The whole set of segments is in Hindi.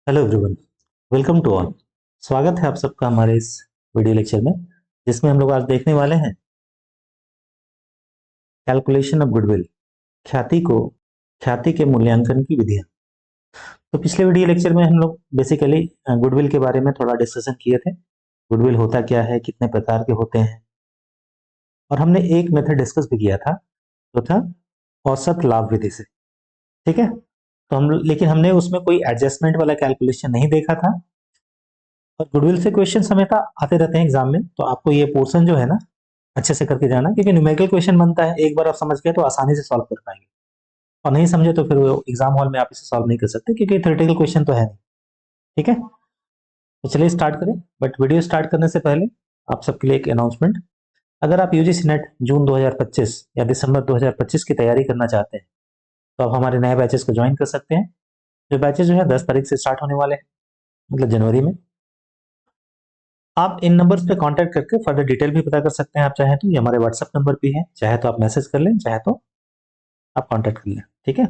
Hello everyone, welcome to all. स्वागत है आप सबका हमारे इस वीडियो लेक्चर में, जिसमें हम लोग आज देखने वाले हैं कैलकुलेशन ऑफ गुडविल, ख्याति के मूल्यांकन की विधियां। तो पिछले वीडियो लेक्चर में हम लोग बेसिकली गुडविल के बारे में थोड़ा डिस्कशन किए थे। गुडविल होता क्या है, कितने प्रकार के होते हैं, और हमने एक मेथड डिस्कस भी किया था जो था औसत लाभ विधि से। ठीक है, तो हम लेकिन हमने उसमें कोई एडजस्टमेंट वाला कैलकुलेशन नहीं देखा था। और गुडविल से क्वेश्चन हमेशा आते रहते हैं एग्जाम में, तो आपको ये पोर्शन जो है ना अच्छे से करके जाना, क्योंकि न्यूमेरिकल क्वेश्चन बनता है, एक बार आप समझ गए तो आसानी से सॉल्व कर पाएंगे, और नहीं समझे तो फिर वो एग्जाम हॉल में आप इसे सॉल्व नहीं कर सकते, क्योंकि थ्योरेटिकल क्वेश्चन तो है नहीं। ठीक है, तो चलिए स्टार्ट करें। बट वीडियो स्टार्ट करने से पहले आप सबके लिए एक अनाउंसमेंट। अगर आप यूजीसी नेट जून 2025 या दिसंबर 2025 की तैयारी करना चाहते हैं, तो आप हमारे नए बैचेस को ज्वाइन कर सकते हैं। जो बैचेस जो है 10 तारीख से स्टार्ट होने वाले हैं, मतलब जनवरी में। आप इन नंबर्स पे कांटेक्ट करके फर्दर डिटेल भी पता कर सकते हैं, आप चाहे तो। ये हमारे व्हाट्सएप नंबर भी है, चाहे तो आप मैसेज कर लें, चाहे तो आप कांटेक्ट कर लें। ठीक है,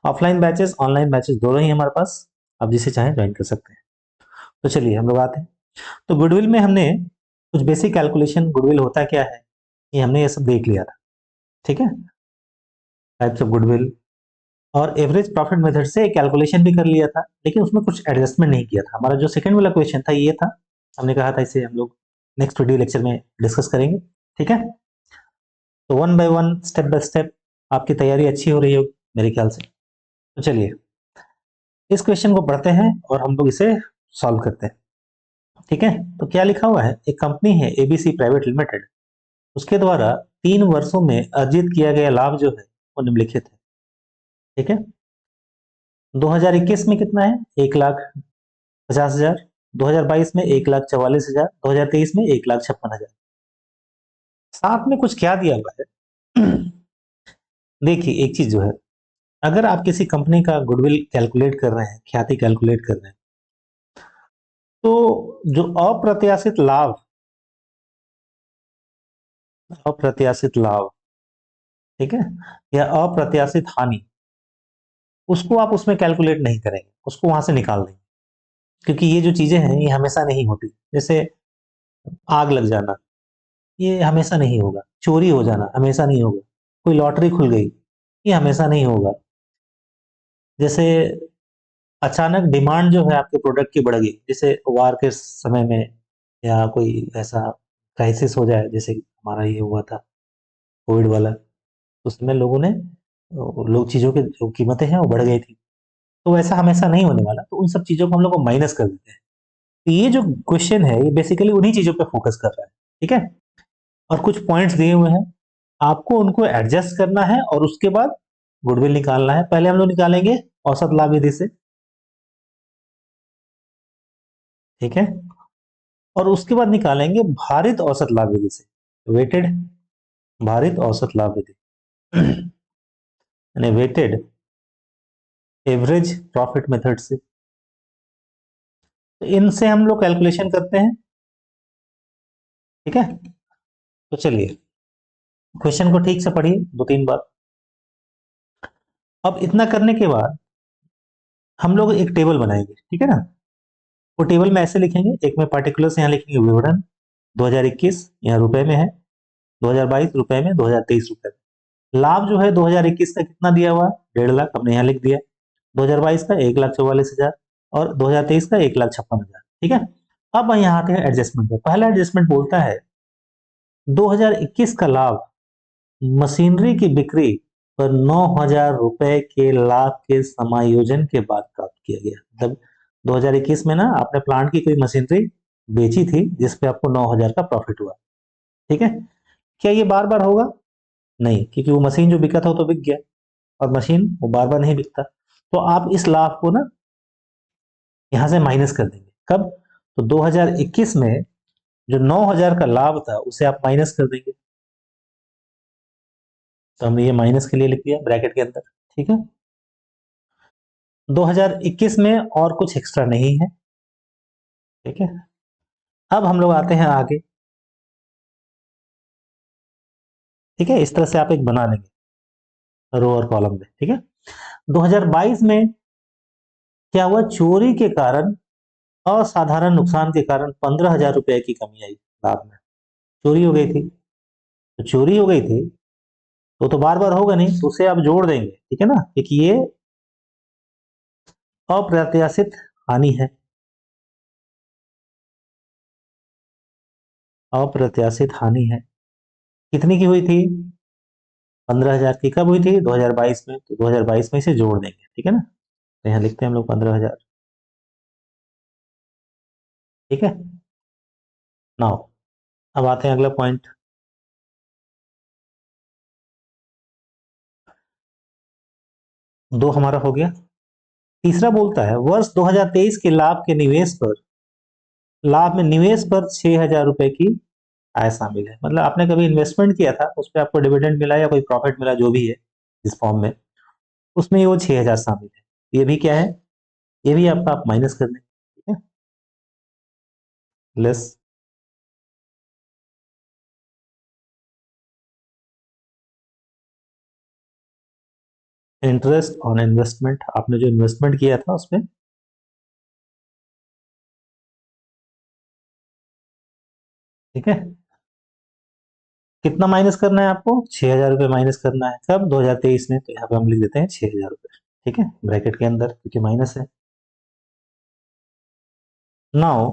ऑफलाइन बैचेस ऑनलाइन बैचेस दोनों ही हमारे पास, आप जिसे चाहें ज्वाइन कर सकते हैं। तो चलिए हम लोग आते हैं। तो गुडविल में हमने कुछ बेसिक कैलकुलेशन, गुडविल होता क्या है, ये हमने ये सब देख लिया था। ठीक है, टाइप्स ऑफ गुडविल, और एवरेज प्रॉफिट मेथड से कैलकुलेशन भी कर लिया था, लेकिन उसमें कुछ एडजस्टमेंट नहीं किया था। हमारा जो सेकंड वाला क्वेश्चन था ये था, हमने कहा था इसे हम लोग नेक्स्ट वीडियो लेक्चर में डिस्कस करेंगे। ठीक है, तो one by one, step by step आपकी तैयारी अच्छी हो रही होगी मेरे ख्याल से। तो चलिए इस क्वेश्चन को पढ़ते हैं और हम लोग इसे सॉल्व करते हैं। ठीक है, तो क्या लिखा हुआ है, एक कंपनी है एबीसी प्राइवेट लिमिटेड, उसके द्वारा 3 वर्षों में अर्जित किया गया लाभ जो है वो निम्नलिखित है। ठीक है, 2021 में कितना है, 1,50,000। 2022 में 1,44,000। 2023 में 1,56,000। साथ में कुछ क्या दिया हुआ है देखिए एक चीज जो है, अगर आप किसी कंपनी का गुडविल कैलकुलेट कर रहे हैं, ख्याति कैलकुलेट कर रहे हैं, तो जो अप्रत्याशित लाभ, ठीक है, या अप्रत्याशित हानि, उसको आप उसमें कैलकुलेट नहीं करेंगे, उसको वहां से निकाल देंगे। क्योंकि ये जो चीजें हैं ये हमेशा नहीं होती। जैसे आग लग जाना, ये हमेशा नहीं होगा। चोरी हो जाना हमेशा नहीं होगा। कोई लॉटरी खुल गई, ये हमेशा नहीं होगा। जैसे अचानक डिमांड जो है आपके प्रोडक्ट की बढ़ गई, जैसे वार के समय में, या कोई ऐसा क्राइसिस हो जाए, जैसे हमारा ये हुआ था कोविड वाला, उस समय लोगों ने, लोग चीजों की जो कीमतें हैं वो बढ़ गई थी। तो वैसा हमेशा नहीं होने वाला, तो उन सब चीजों को हम लोग को माइनस कर देते हैं। तो ये जो क्वेश्चन है ये बेसिकली उन्हीं चीजों पे फोकस कर रहा है। ठीक है, और कुछ पॉइंट्स दिए हुए हैं, आपको उनको एडजस्ट करना है और उसके बाद गुडविल निकालना है। पहले हम लोग निकालेंगे औसत लाभ विधि से। ठीक है, और उसके बाद निकालेंगे भारित औसत लाभ विधि से, वेटेड भारित औसत लाभ विधि यानी वेटेड एवरेज प्रॉफिट मेथड से। तो इनसे हम लोग कैलकुलेशन करते हैं। ठीक है, तो चलिए क्वेश्चन को ठीक से पढ़िए 2-3 बार। अब इतना करने के बाद हम लोग एक टेबल बनाएंगे। ठीक है ना, वो टेबल में ऐसे लिखेंगे, एक में पार्टिकुलर्स यहाँ लिखेंगे विवरण 2021 यहाँ रुपए में है, 2022 रुपए में, 2023 रुपए में। लाभ जो है 2021 का कितना दिया हुआ है, 1.5 लाख, हमने यहाँ लिख दिया। 2022 का 1,44,000 और 2023 का 1,56,000। ठीक है, अब यहाँ आते हैं एडजस्टमेंट पे। पहला एडजस्टमेंट बोलता है 2021 का लाभ मशीनरी की बिक्री पर 9,000 रुपए के लाभ के समायोजन के बाद प्राप्त किया गया। मतलब 2021 में ना आपने प्लांट की कोई मशीनरी बेची थी जिसपे आपको 9,000 का प्रॉफिट हुआ। ठीक है, क्या ये बार बार होगा? नहीं, क्योंकि वो मशीन जो बिका था वो तो बिक गया, और मशीन वो बार बार नहीं बिकता। तो आप इस लाभ को ना यहां से माइनस कर देंगे। कब? तो 2021 में जो 9,000 का लाभ था उसे आप माइनस कर देंगे। तो हमने ये माइनस के लिए लिख दिया ब्रैकेट के अंदर। ठीक है, 2021 में और कुछ एक्स्ट्रा नहीं है। ठीक है, अब हम लोग आते हैं आगे। ठीक है, इस तरह से आप एक बना लेंगे रो और कॉलम में। ठीक है, 2022 में क्या हुआ, चोरी के कारण, असाधारण नुकसान के कारण 15,000 रुपए की कमी आई लाभ में। चोरी हो गई थी, तो चोरी हो गई थी तो बार बार होगा नहीं, तो उसे आप जोड़ देंगे, ठीक है ना, क्योंकि ये अप्रत्याशित हानि है। अप्रत्याशित हानि है, कितनी की हुई थी, 15,000 की। कब हुई थी, 2022 में, तो 2022 में इसे जोड़ देंगे, ठीक है ना। तो यहाँ लिखते हैं हम लोग 15,000, ठीक है। नाउ अब आते हैं अगला पॉइंट। दो हमारा हो गया। तीसरा बोलता है वर्ष 2023 के लाभ के निवेश पर, लाभ में निवेश पर 6,000 रुपए की आय शामिल है। मतलब आपने कभी इन्वेस्टमेंट किया था, उस पर आपको डिविडेंड मिला या कोई प्रॉफिट मिला, जो भी है इस फॉर्म में, उसमें वो 6,000 शामिल है। ये भी क्या है, ये भी आपका आप माइनस कर दें, ठीक है, लेस इंटरेस्ट ऑन इन्वेस्टमेंट, आपने जो इन्वेस्टमेंट किया था उसमें, ठीक है। कितना माइनस करना है आपको, 6,000 रुपये माइनस करना है। कब, 2023 में, तो यहाँ पे हम लिख देते हैं 6,000 रुपये, ठीक है, ब्रैकेट के अंदर, क्योंकि माइनस है। नाउ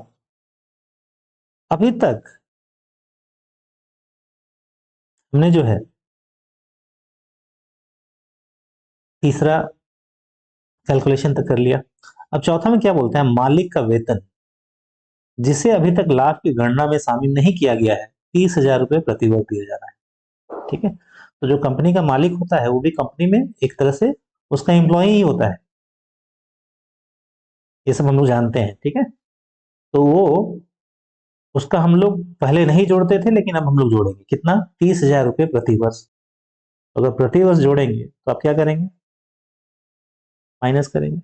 अभी तक हमने जो है तीसरा कैलकुलेशन तक कर लिया। अब चौथा में क्या बोलते हैं, मालिक का वेतन जिसे अभी तक लाभ की गणना में शामिल नहीं किया गया है, 30,000 रुपये प्रति वर्ष दिया जा रहा है, ठीक है। तो जो कंपनी का मालिक होता है वो भी कंपनी में एक तरह से उसका एम्प्लॉय ही होता है, ये सब हम लोग जानते हैं, ठीक है। तो वो, उसका हम लोग पहले नहीं जोड़ते थे, लेकिन अब हम लोग जोड़ेंगे। कितना, 30,000 रुपये प्रति वर्ष। अगर प्रति वर्ष जोड़ेंगे तो आप क्या करेंगे, माइनस करेंगे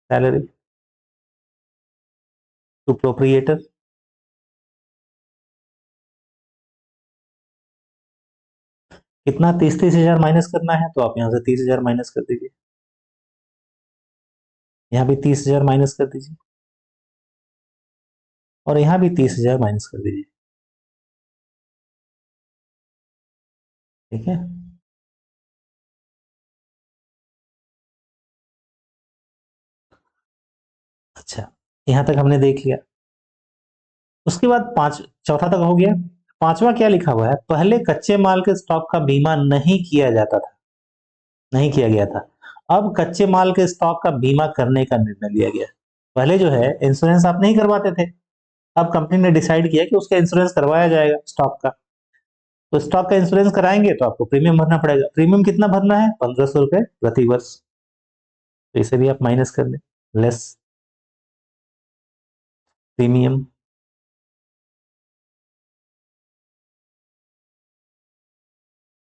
सैलरी टू प्रोप्रिएटर। कितना, 30,000 माइनस करना है, तो आप यहाँ से 30,000 माइनस कर दीजिए, यहाँ भी 30,000 माइनस कर दीजिए, और यहाँ भी 30,000 माइनस कर दीजिए, ठीक है। अच्छा, यहाँ तक हमने देख लिया। उसके बाद पांच, चौथा तक हो गया। पांचवा क्या लिखा हुआ है, पहले कच्चे माल के स्टॉक का बीमा नहीं किया जाता था, नहीं किया गया था। अब कच्चे माल के स्टॉक का बीमा करने का निर्णय लिया गया। पहले जो है इंश्योरेंस आप नहीं करवाते थे, अब कंपनी ने डिसाइड किया कि उसका इंश्योरेंस करवाया जाएगा स्टॉक का। तो स्टॉक का इंश्योरेंस कराएंगे तो आपको प्रीमियम भरना पड़ेगा। प्रीमियम कितना भरना है, 1,500 रुपए प्रति वर्ष। तो इसे भी आप माइनस कर दें, लेस प्रीमियम,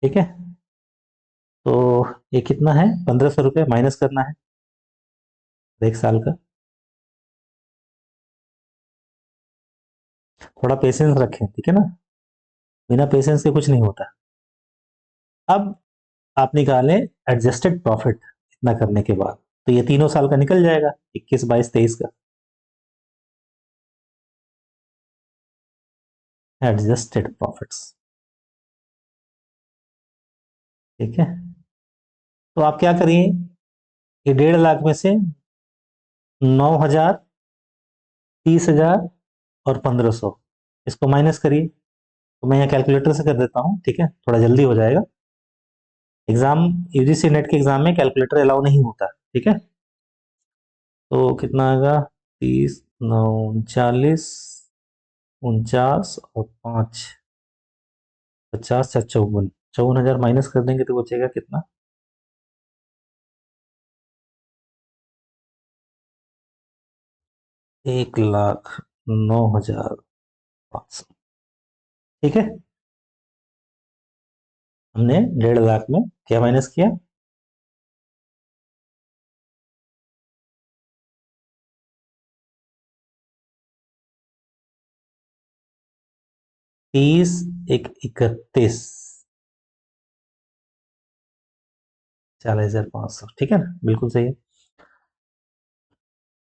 ठीक है। तो ये कितना है, 1,500 रुपये माइनस करना है एक साल का। थोड़ा पेशेंस रखें, ठीक है ना, बिना पेशेंस के कुछ नहीं होता। अब आप निकालें एडजस्टेड प्रॉफिट, इतना करने के बाद तो ये तीनों साल का निकल जाएगा, 21, 22, 23 का एडजस्टेड प्रॉफिट्स, ठीक है। तो आप क्या करिए, ये 1.5 लाख में से 9,000, 30,000 और 1,500, इसको माइनस करिए। तो मैं यहाँ कैलकुलेटर से कर देता हूँ, ठीक है, थोड़ा जल्दी हो जाएगा। एग्जाम, यूजीसी नेट के एग्जाम में कैलकुलेटर अलाउ नहीं होता, ठीक है। तो कितना आएगा, 30, 9, 39, 49 और 5, 50, 54, 54,000 माइनस कर देंगे तो बचेगा कितना, 1,09,500, ठीक है। हमने 1.5 लाख में क्या माइनस किया, 30, एक 31, 40,500, ठीक है ना, बिल्कुल सही है।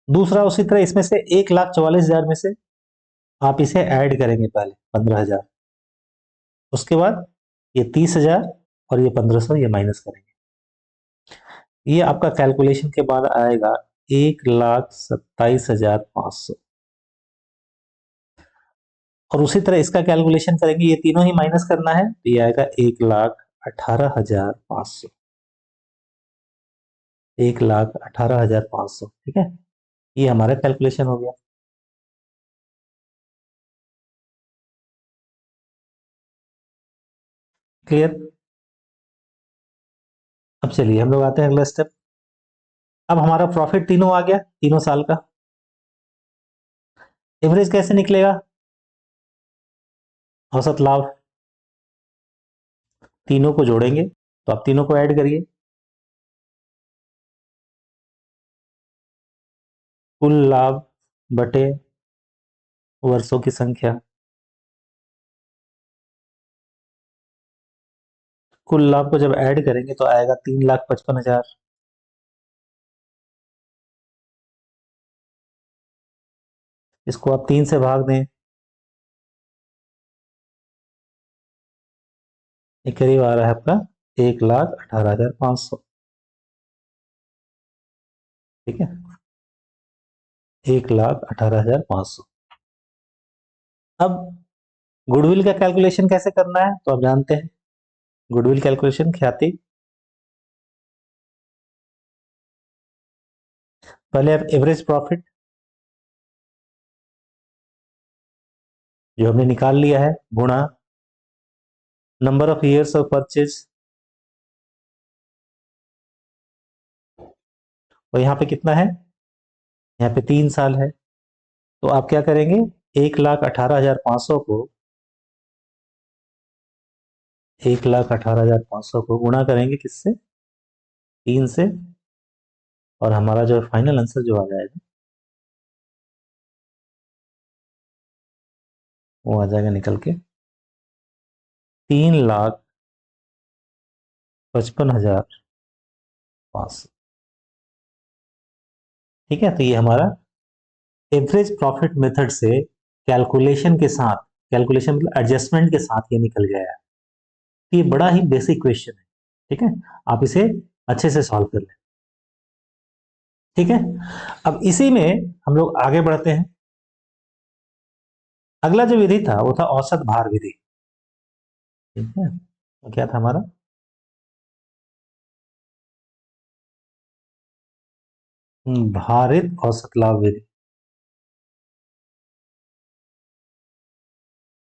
दूसरा उसी तरह इसमें से 1,44,000 में से आप इसे ऐड करेंगे पहले 15,000, उसके बाद ये 30,000 और ये 1,500 ये माइनस करेंगे। ये आपका कैलकुलेशन के बाद आएगा 1,27,500। और उसी तरह इसका कैलकुलेशन करेंगे, ये तीनों ही माइनस करना है, तो ये आएगा 1,18,500। 1,18,500, ठीक है। ये हमारा कैलकुलेशन हो गया। क्लियर। अब चलिए हम लोग आते हैं अगला स्टेप। अब हमारा प्रॉफिट तीनों आ गया, तीनों साल का। एवरेज कैसे निकलेगा? औसत लाभ, तीनों को जोड़ेंगे, तो आप तीनों को ऐड करिए। कुल लाभ बटे वर्षों की संख्या। कुल लाभ को जब ऐड करेंगे तो आएगा 3,55,000। इसको आप 3 से भाग दें, ये करीब आ रहा है आपका 1,18,500। ठीक है, 1,18,500। अब गुडविल का कैलकुलेशन कैसे करना है तो आप जानते हैं। गुडविल कैलकुलेशन ख्याति, पहले आप एवरेज प्रॉफिट जो हमने निकाल लिया है गुणा number of years of purchase, और यहाँ पे कितना है, यहाँ पे 3 साल है। तो आप क्या करेंगे, 1,18,500 को 1,18,500 को गुणा करेंगे किससे, 3 से, और हमारा जो फाइनल आंसर जो आ जाएगा वो आ जाएगा निकल के 3,55,500। ठीक है, तो ये हमारा एवरेज प्रॉफिट मेथड से कैलकुलेशन के साथ, कैलकुलेशन मतलब एडजस्टमेंट के साथ ये निकल गया है। तो ये बड़ा ही बेसिक क्वेश्चन है। ठीक है, आप इसे अच्छे से सॉल्व कर लें। ठीक है, अब इसी में हम लोग आगे बढ़ते हैं। अगला जो विधि था वो था औसत भार विधि। ठीक है, तो क्या था हमारा, भारित औसत लाभ विधि।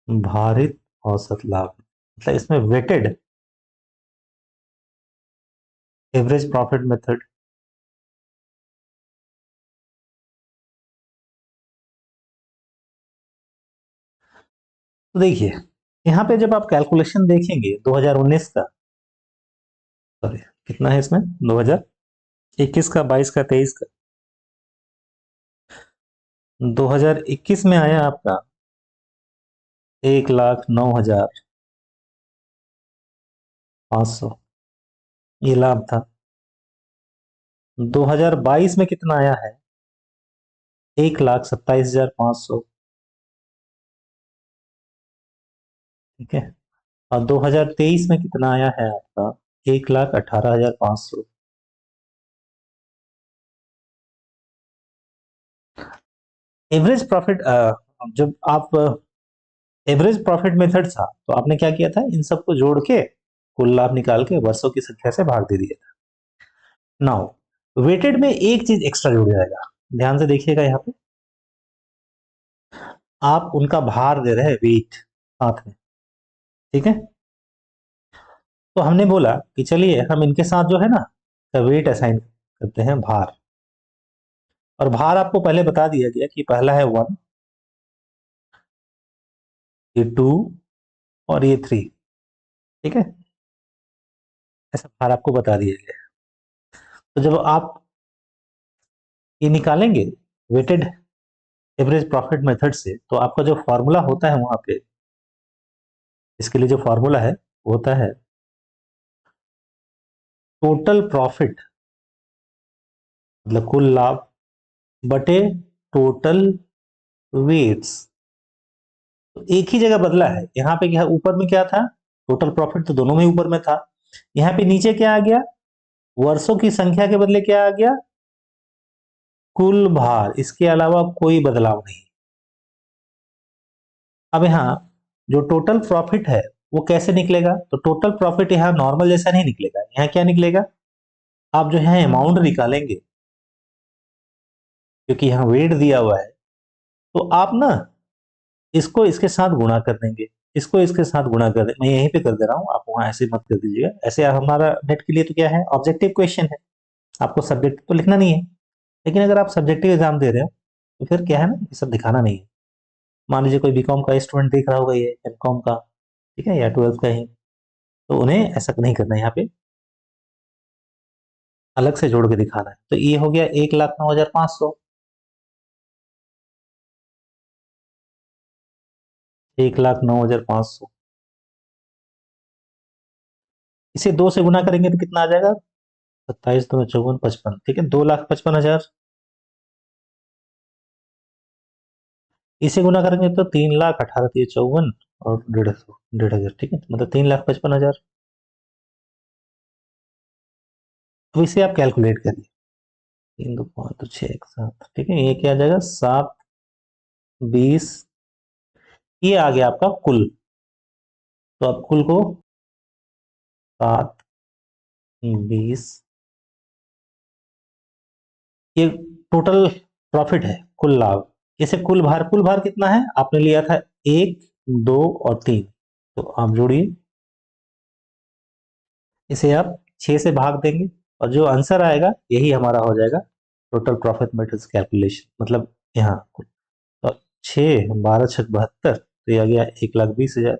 भारित औसत लाभ मतलब इसमें वेटेड एवरेज प्रॉफिट मेथड। तो देखिए यहाँ पे जब आप कैलकुलेशन देखेंगे 2019 का, सॉरी कितना है इसमें, 2021 का, 22 का, 23 का, 2021 में आया आपका 1,09,500, ये लाभ था। 2022 में कितना आया है, 1,27,500। ठीक है, और 2023 में कितना आया है आपका, 1,18,500। एवरेज प्रॉफिट, जब आप एवरेज प्रॉफिट मेथड था तो आपने क्या किया था, इन सबको जोड़ के कुल लाभ निकाल के वर्षों की संख्या से भाग दे दिया था। नाउ वेटेड में एक चीज एक्स्ट्रा जुड़ जाएगा, ध्यान से देखिएगा यहाँ पे, आप उनका भार दे रहे हैं, वेट साथ में। ठीक है, तो हमने बोला कि चलिए हम इनके साथ जो है ना वेट असाइन करते हैं, भार। और भार आपको पहले बता दिया गया कि पहला है 1, ये 2 और ये 3। ठीक है, ऐसा भार आपको बता दिया गया। तो जब आप ये निकालेंगे वेटेड एवरेज प्रॉफिट मेथड से, तो आपका जो फॉर्मूला होता है वहां पे, इसके लिए जो फॉर्मूला है वो होता है टोटल प्रॉफिट, मतलब कुल लाभ बटे टोटल वेट्स। तो एक ही जगह बदला है, यहाँ पे क्या ऊपर में क्या था, टोटल प्रॉफिट तो दोनों में ऊपर में था, यहाँ पे नीचे क्या आ गया, वर्षों की संख्या के बदले क्या आ गया, कुल भार, इसके अलावा कोई बदलाव नहीं। अब यहाँ जो टोटल प्रॉफिट है वो कैसे निकलेगा, तो टोटल प्रॉफिट यहाँ नॉर्मल जैसा नहीं निकलेगा, यहाँ क्या निकलेगा, आप जो है अमाउंट निकालेंगे, क्योंकि यहाँ वेट दिया हुआ है, तो आप ना इसको इसके साथ गुणा कर देंगे, इसको इसके साथ गुणा कर दे, मैं यहीं पे कर दे रहा हूँ, आप वहां ऐसे मत कर दीजिएगा, ऐसे हमारा नेट के लिए तो क्या है, ऑब्जेक्टिव क्वेश्चन है, आपको सब्जेक्ट तो लिखना नहीं है, लेकिन अगर आप सब्जेक्टिव एग्जाम दे रहे हो तो फिर क्या है ना, ये सब दिखाना नहीं है। मान लीजिए कोई बीकॉम का स्टूडेंट देख रहा होगा ये एमकॉम का, ठीक है, या 12th का ही, तो उन्हें ऐसा नहीं करना है, यहाँ पे अलग से जोड़ के दिखाना है। तो ये हो गया 1,09,500, 1,09,500, इसे 2 से गुना करेंगे तो कितना आ जाएगा, 27, 2, 54, 55, ठीक है, 2,55,000। इसे गुना करेंगे तो 3,18,54 और 1,50 ठीक है, मतलब 3,55,000। तो इसे आप कैलकुलेट करिए, 3, 2, 5, 6, 1, 7, ठीक है, ये क्या आ जाएगा, 7, 20, ये आ गया आपका कुल। तो आप कुल को 7, 20, ये टोटल प्रॉफिट है, कुल लाभ। इसे कुल भार कितना है, आपने लिया था 1, 2 और 3, तो आप जोड़िए, इसे आप 6 से भाग देंगे और जो आंसर आएगा यही हमारा हो जाएगा टोटल प्रॉफिट मेथड्स कैलकुलेशन, मतलब यहाँ कुल। तो 6, 12, 6, 72, तो ये आ गया 1,20,000।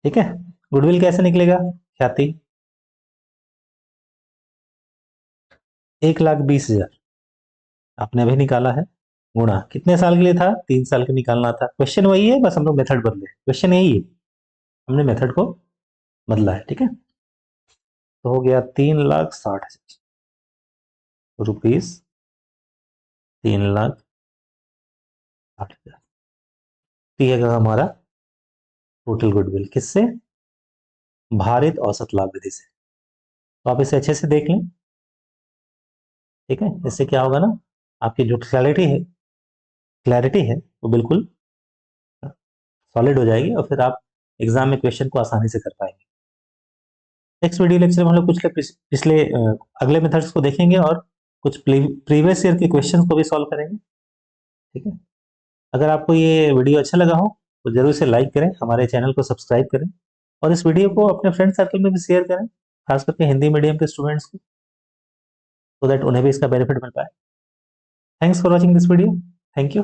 ठीक है, गुडविल कैसे निकलेगा, ख्याति, 1,20,000 आपने अभी निकाला है, गुणा कितने साल के लिए था, 3 साल के निकालना था, क्वेश्चन वही है, बस हम लोग मेथड बदले, क्वेश्चन यही है, हमने मेथड को बदला है, ठीक है। तो हो गया 3,60,000 रुपीज, 3,60,000, तो ये है हमारा टोटल गुडविल, किससे, भारित औसत लाभ विधि से। तो आप इसे अच्छे से देख लें, ठीक है, इससे क्या होगा ना, आपकी जो क्लैरिटी है वो बिल्कुल सॉलिड हो जाएगी, और फिर आप एग्जाम में क्वेश्चन को आसानी से कर पाएंगे। नेक्स्ट वीडियो लेक्चर में हम लोग कुछ पिछले अगले मेथड्स को देखेंगे और कुछ प्रीवियस ईयर के क्वेश्चन को भी सॉल्व करेंगे, ठीक है। अगर आपको ये वीडियो अच्छा लगा हो तो जरूर से लाइक करें, हमारे चैनल को सब्सक्राइब करें, और इस वीडियो को अपने फ्रेंड सर्कल में भी शेयर करें, खास करके हिंदी मीडियम के स्टूडेंट्स को, सो दैट उन्हें भी इसका बेनिफिट मिल पाए। Thanks for watching this video, thank you.